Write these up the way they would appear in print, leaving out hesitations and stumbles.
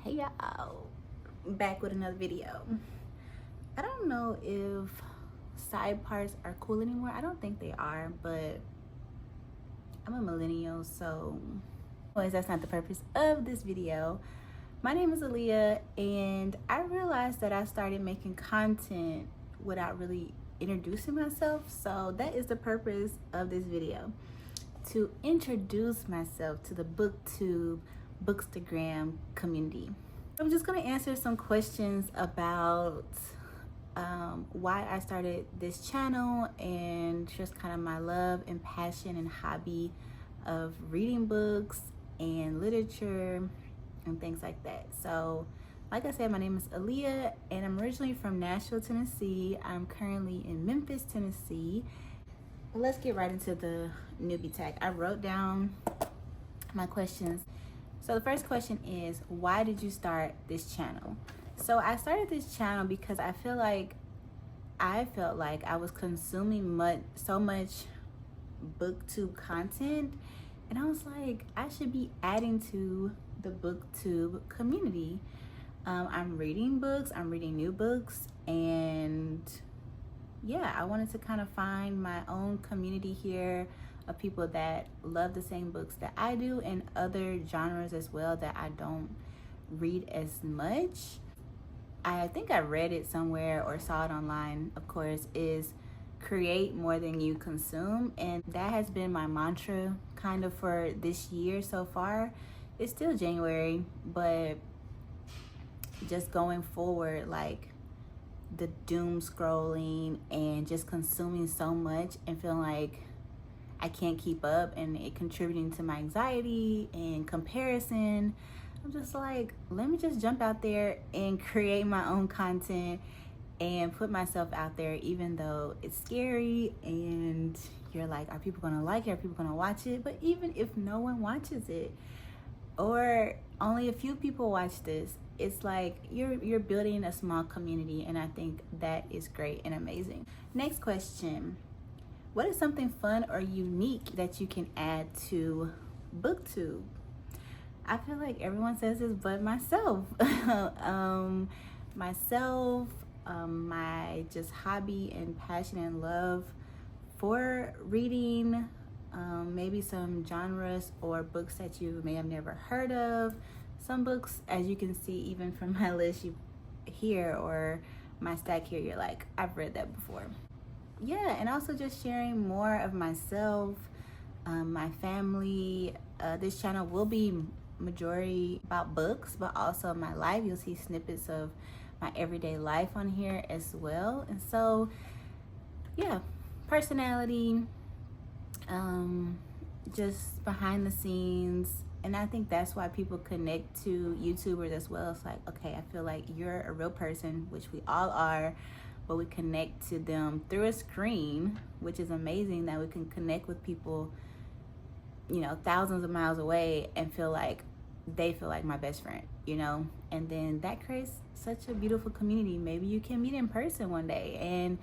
Hey y'all, back with another video. I don't know if side parts are cool anymore. I don't think they are, but I'm a millennial, so anyways, that's not the purpose of this video. My name is Aaliyah, and I realized that I started making content without really introducing myself, so that is the purpose of this video, to introduce myself to the Booktube Bookstagram community. I'm just going to answer some questions about why I started this channel and just kind of my love and passion and hobby of reading books and literature and things like that. So like I said, my name is Aaliyah and I'm originally from Nashville, Tennessee. I'm currently in Memphis, Tennessee. Let's get right into the newbie tag. I wrote down my questions. So the first question is, why did you start this channel? So I started this channel because I felt like I was consuming so much booktube content, and I was like, I should be adding to the booktube community. I'm reading books, I'm reading new books, and yeah, I wanted to kind of find my own community here of people that love the same books that I do, and other genres as well that I don't read as much. I think I read it somewhere or saw it online, of course, is create more than you consume, and that has been my mantra kind of for this year so far. It's still January, but just going forward, like the doom scrolling and just consuming so much and feeling like I can't keep up, and it contributing to my anxiety and comparison. I'm just like, let me just jump out there and create my own content and put myself out there, even though it's scary and you're like, are people gonna like it? Are people gonna watch it? But even if no one watches it, or only a few people watch this, it's like you're building a small community, and I think that is great and amazing. Next question. What is something fun or unique that you can add to Booktube? I feel like everyone says this but myself. My just hobby and passion and love for reading, maybe some genres or books that you may have never heard of. Some books, as you can see even from my list here or my stack here, you're like, I've read that before. Yeah, and also just sharing more of myself, my family. This channel will be majority about books, but also my life. You'll see snippets of my everyday life on here as well. And so yeah, personality, just behind the scenes. And I think that's why people connect to YouTubers as well. It's like, okay, I feel like you're a real person, which we all are, but we connect to them through a screen, which is amazing that we can connect with people, you know, thousands of miles away and feel like they feel like my best friend, you know? And then that creates such a beautiful community. Maybe you can meet in person one day and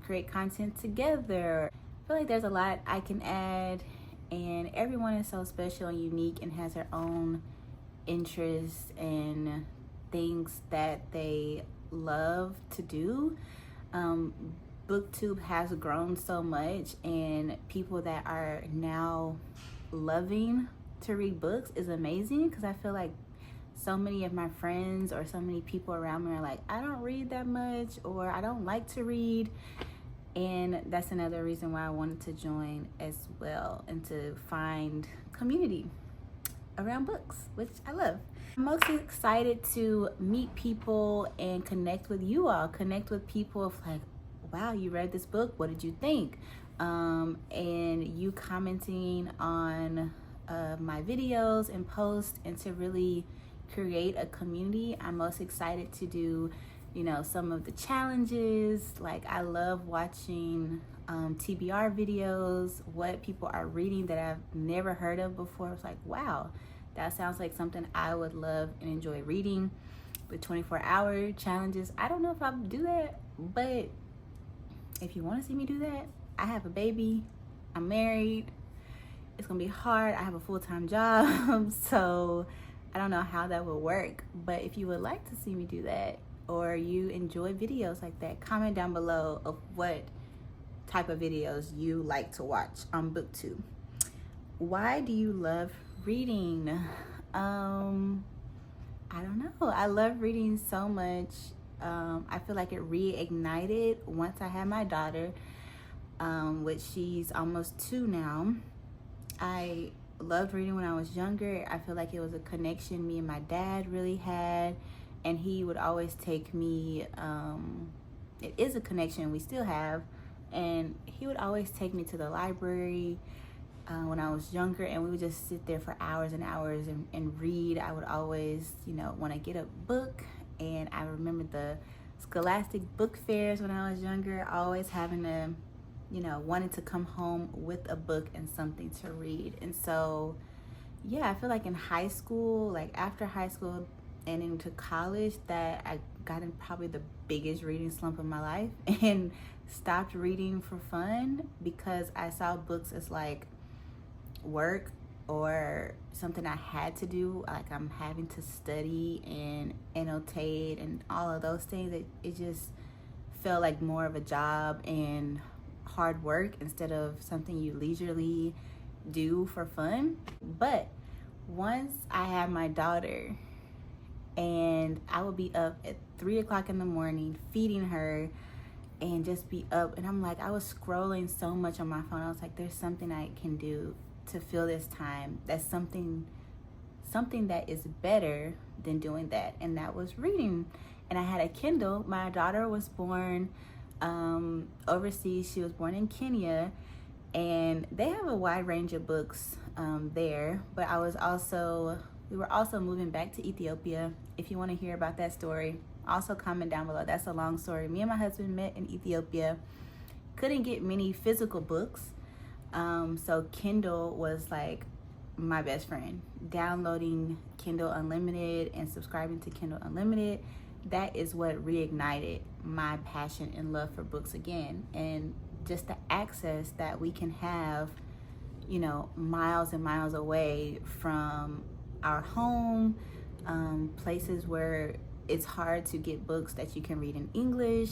create content together. I feel like there's a lot I can add, and everyone is so special and unique and has their own interests and things that they love to do. Booktube has grown so much, and people that are now loving to read books is amazing, because I feel like so many of my friends or so many people around me are like, I don't read that much, or I don't like to read. And that's another reason why I wanted to join as well, and to find community around books, which I love. I'm most excited to meet people and connect with you all, connect with people of like, wow, you read this book, what did you think? And you commenting on my videos and posts, and to really create a community. I'm most excited to do, you know, some of the challenges. Like, I love watching TBR videos, what people are reading that I've never heard of before. It's like, wow, that sounds like something I would love and enjoy reading. The 24-hour challenges, I don't know if I'll do that, but if you want to see me do that, I have a baby, I'm married, it's gonna be hard, I have a full-time job, so I don't know how that would work, but if you would like to see me do that, or you enjoy videos like that, comment down below of what type of videos you like to watch on Booktube. Why do you love reading? I don't know. I love reading so much. I feel like it reignited once I had my daughter, which she's almost 2 now. I loved reading when I was younger. I feel like it was a connection me and my dad really had, and he would always take me, it is a connection we still have, and he would always take me to the library when I was younger, and we would just sit there for hours and hours and read. I would always, want to get a book, and I remember the Scholastic book fairs when I was younger, always having to, wanting to come home with a book and something to read. And so, yeah, I feel like in high school, like after high school and into college, that I got in probably the biggest reading slump of my life and stopped reading for fun because I saw books as like work or something I had to do, like I'm having to study and annotate and all of those things. It just felt like more of a job and hard work instead of something you leisurely do for fun. But once I had my daughter, and I would be up at 3 o'clock in the morning feeding her and just be up, and I'm like, I was scrolling so much on my phone. I was like, there's something I can do to fill this time. That's something that is better than doing that, and that was reading. And I had a Kindle. My daughter was born overseas. She was born in Kenya, and they have a wide range of books there. But we were also moving back to Ethiopia. If you want to hear about that story, also comment down below. That's a long story. Me and my husband met in Ethiopia. Couldn't get many physical books, so Kindle was like my best friend. Downloading Kindle Unlimited and subscribing to Kindle Unlimited, that is what reignited my passion and love for books again. And just the access that we can have, miles and miles away from our home, places where it's hard to get books that you can read in English,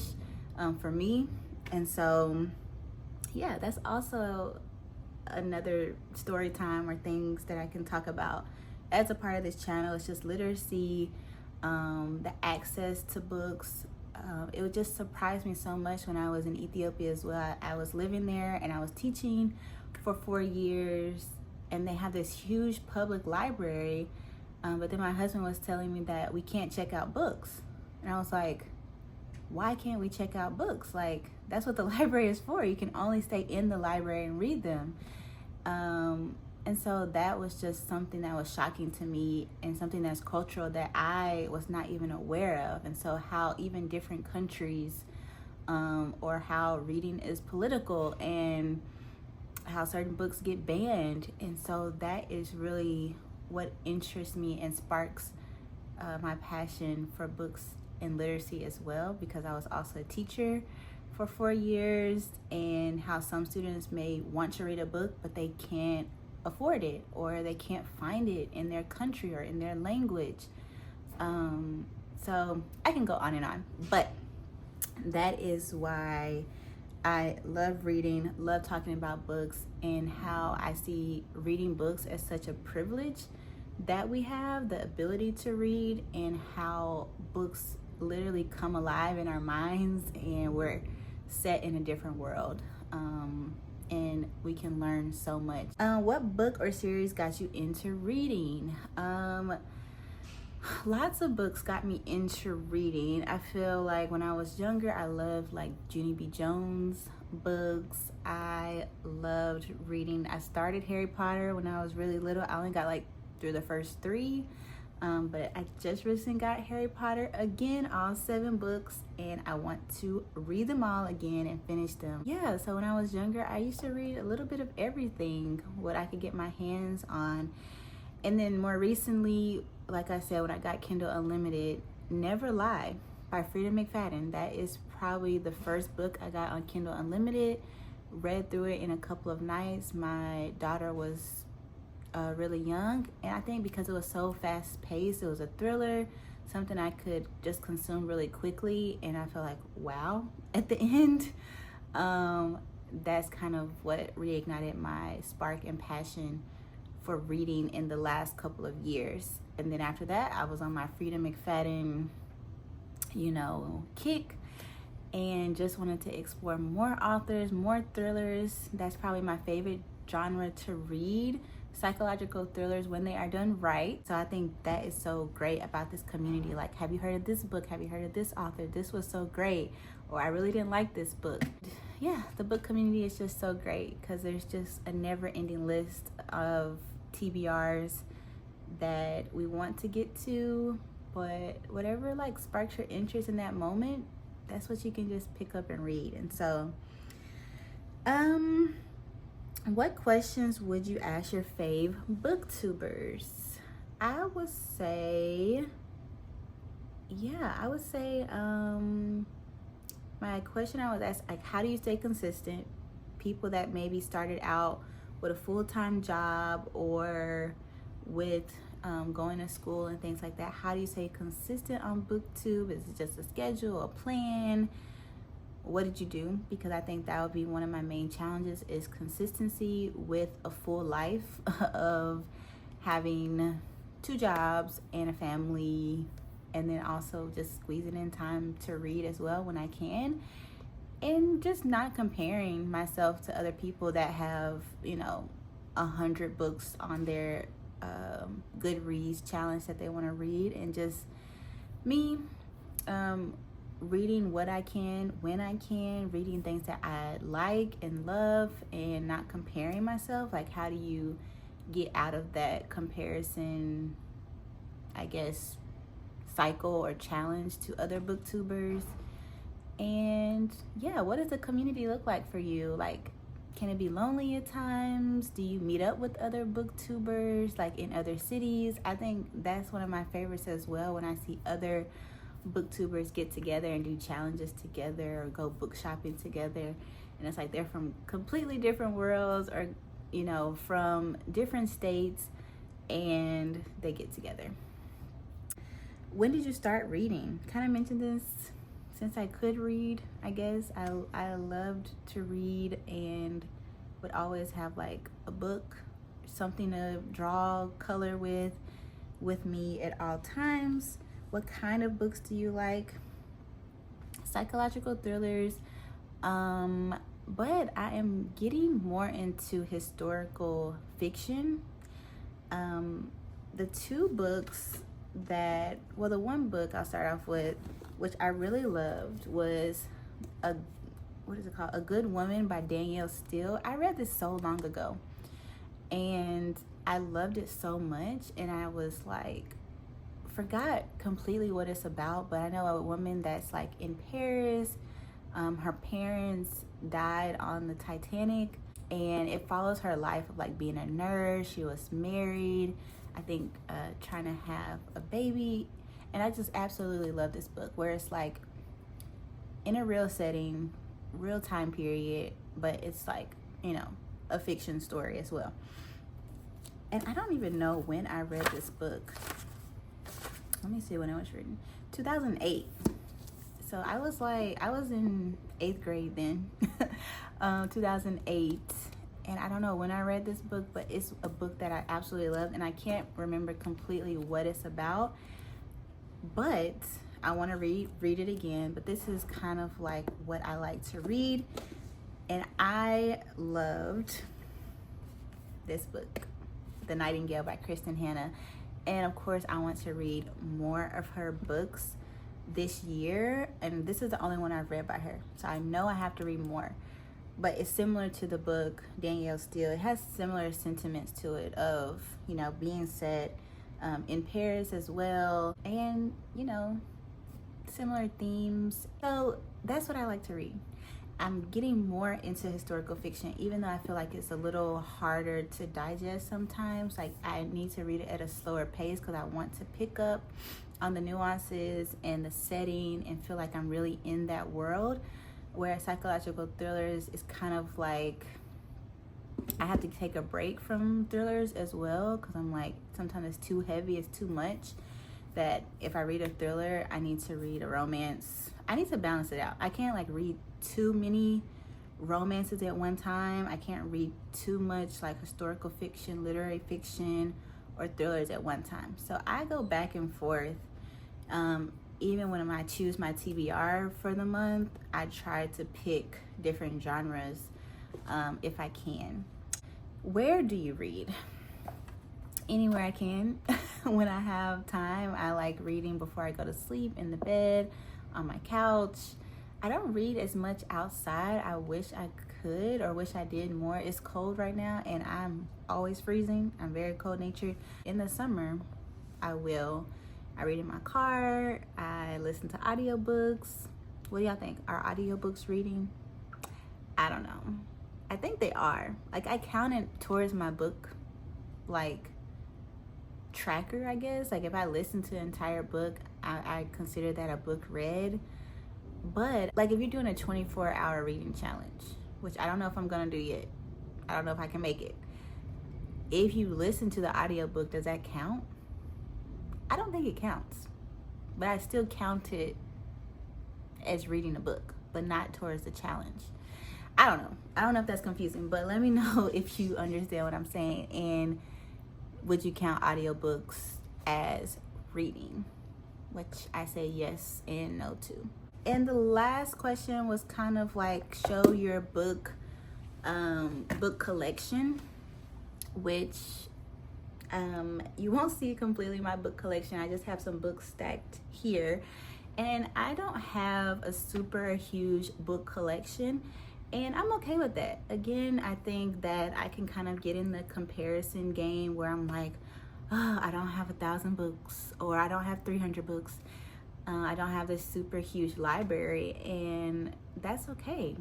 for me. And so, yeah, that's also another story time or things that I can talk about as a part of this channel. It's just literacy, the access to books. It would just surprise me so much when I was in Ethiopia as well. I was living there and I was teaching for 4 years, and they have this huge public library, but then my husband was telling me that we can't check out books, and I was like, why can't we check out books? Like, that's what the library is for. You can only stay in the library and read them. And so that was just something that was shocking to me, and something that's cultural that I was not even aware of. And so how even different countries, or how reading is political, and how certain books get banned. And so that is really what interests me and sparks my passion for books and literacy as well, because I was also a teacher for 4 years, and how some students may want to read a book but they can't afford it, or they can't find it in their country or in their language. So I can go on and on, but that is why I love reading, love talking about books, and how I see reading books as such a privilege that we have, the ability to read, and how books literally come alive in our minds, and we're set in a different world, and we can learn so much. What book or series got you into reading? Lots of books got me into reading. I feel like when I was younger, I loved like Junie B. Jones books. I loved reading. I started Harry Potter when I was really little. I only got like through the first 3, but I just recently got Harry Potter again, all 7 books, and I want to read them all again and finish them. Yeah, so when I was younger, I used to read a little bit of everything, what I could get my hands on. And then more recently, like I said, when I got Kindle Unlimited, Never Lie by Frida McFadden. That is probably the first book I got on Kindle Unlimited. Read through it in a couple of nights. My daughter was really young, and I think because it was so fast paced, it was a thriller, something I could just consume really quickly, and I feel like wow at the end. That's kind of what reignited my spark and passion for reading in the last couple of years. And then after that, I was on my Freedom McFadden, kick, and just wanted to explore more authors, more thrillers. That's probably my favorite genre to read, psychological thrillers, when they are done right. So I think that is so great about this community. Like, have you heard of this book? Have you heard of this author? This was so great. Or I really didn't like this book. Yeah, the book community is just so great because there's just a never-ending list of TBRs that we want to get to, but whatever like sparks your interest in that moment, that's what you can just pick up and read. And so what questions would you ask your fave booktubers? I would say my question I was asked, like, how do you stay consistent? People that maybe started out with a full-time job or with going to school and things like that. How do you stay consistent on Booktube? Is it just a schedule, a plan? What did you do? Because I think that would be one of my main challenges, is consistency with a full life of having 2 jobs and a family, and then also just squeezing in time to read as well when I can, and just not comparing myself to other people that have 100 books on their Goodreads challenge that they want to read, and just me reading what I can when I can, reading things that I like and love, and not comparing myself. Like, how do you get out of that comparison, I guess, cycle or challenge to other booktubers? And yeah, what does the community look like for you? Like, can it be lonely at times? Do you meet up with other booktubers like in other cities? I think that's one of my favorites as well, when I see other booktubers get together and do challenges together or go book shopping together, and it's like they're from completely different worlds, or from different states, and they get together. When did you start reading? Kind of mentioned this. Since I could read, I guess I loved to read, and would always have like a book, something to draw, color with me at all times. What kind of books do you like? Psychological thrillers, but I am getting more into historical fiction. The 2 books the one book I'll start off with, which I really loved, was A Good Woman by Danielle Steele. I read this so long ago, and I loved it so much, and I was like, forgot completely what it's about, but I know a woman that's like in Paris. Her parents died on the Titanic, and it follows her life of like being a nurse. She was married, I think, trying to have a baby. And I just absolutely love this book, where it's like in a real setting, real time period, but it's like, a fiction story as well. And I don't even know when I read this book. Let me see when it was written. 2008. So I was in 8th grade then. 2008. And I don't know when I read this book, but it's a book that I absolutely love, and I can't remember completely what it's about, but I want to read it again. But this is kind of like what I like to read, and I loved this book, The Nightingale by Kristen Hanna. And of course, I want to read more of her books this year, and this is the only one I've read by her, so I know I have to read more. But it's similar to the book Danielle Steele. It has similar sentiments to it of, being set in Paris as well, and, similar themes. So that's what I like to read. I'm getting more into historical fiction, even though I feel like it's a little harder to digest sometimes. Like, I need to read it at a slower pace because I want to pick up on the nuances and the setting and feel like I'm really in that world. Whereas psychological thrillers is kind of like I have to take a break from thrillers as well, because I'm like, sometimes it's too heavy, it's too much. That if I read a thriller, I need to read a romance. I need to balance it out. I can't like read too many romances at one time. I can't read too much like historical fiction, literary fiction, or thrillers at one time. So I go back and forth. Even when I choose my TBR for the month, I try to pick different genres if I can. Where do you read? Anywhere I can. When I have time, I like reading before I go to sleep, in the bed, on my couch. I don't read as much outside. I wish I could, or wish I did more. It's cold right now and I'm always freezing. I'm very cold natured. In the summer, I read in my car. I listen to audiobooks. What do y'all think? Are audiobooks reading? I don't know. I think they are. Like, I count it towards my book like tracker, I guess. Like, if I listen to an entire book, I consider that a book read. But like, if you're doing a 24-hour reading challenge, which I don't know if I'm gonna do yet, I don't know if I can make it, if you listen to the audiobook, does that count? I don't think it counts, but I still count it as reading a book, but not towards the challenge. I don't know if that's confusing, but let me know if you understand what I'm saying, and would you count audiobooks as reading? Which I say yes and no to. And the last question was kind of like, show your book collection, which you won't see completely my book collection. I just have some books stacked here, and I don't have a super huge book collection, and I'm okay with that. Again, I think that I can kind of get in the comparison game where I'm like, oh, I don't have 1,000 books, or I don't have 300 books. I don't have this super huge library, and that's okay.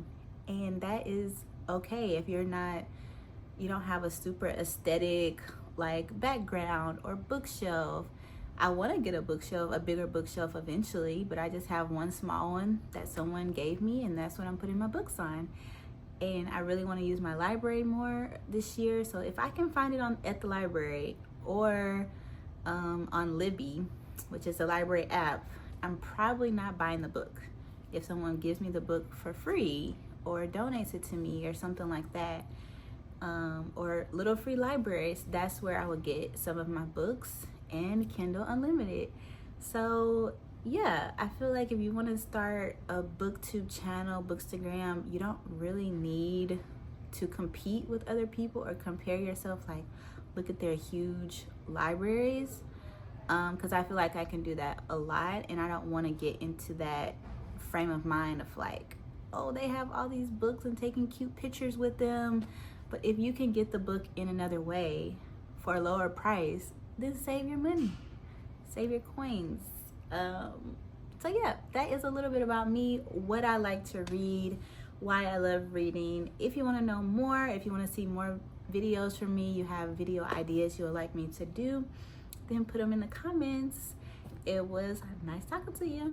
And that is okay if you don't have a super aesthetic like background or bookshelf. I want to get a bookshelf, a bigger bookshelf eventually, but I just have one small one that someone gave me, and that's what I'm putting my books on. And I really want to use my library more this year, so if I can find it at the library or on Libby, which is a library app, I'm probably not buying the book. If someone gives me the book for free or donates it to me or something like that, or little free libraries, that's where I would get some of my books, and Kindle Unlimited. So yeah, I feel like if you want to start a booktube channel, bookstagram, you don't really need to compete with other people or compare yourself, like look at their huge libraries, because I feel like I can do that a lot, and I don't want to get into that frame of mind of like, oh, they have all these books and taking cute pictures with them. But if you can get the book in another way for a lower price, then save your money, save your coins. So yeah, that is a little bit about me, what I like to read, why I love reading. If you want to know more, if you want to see more videos from me, you have video ideas you would like me to do, then put them in the comments. It was nice talking to you.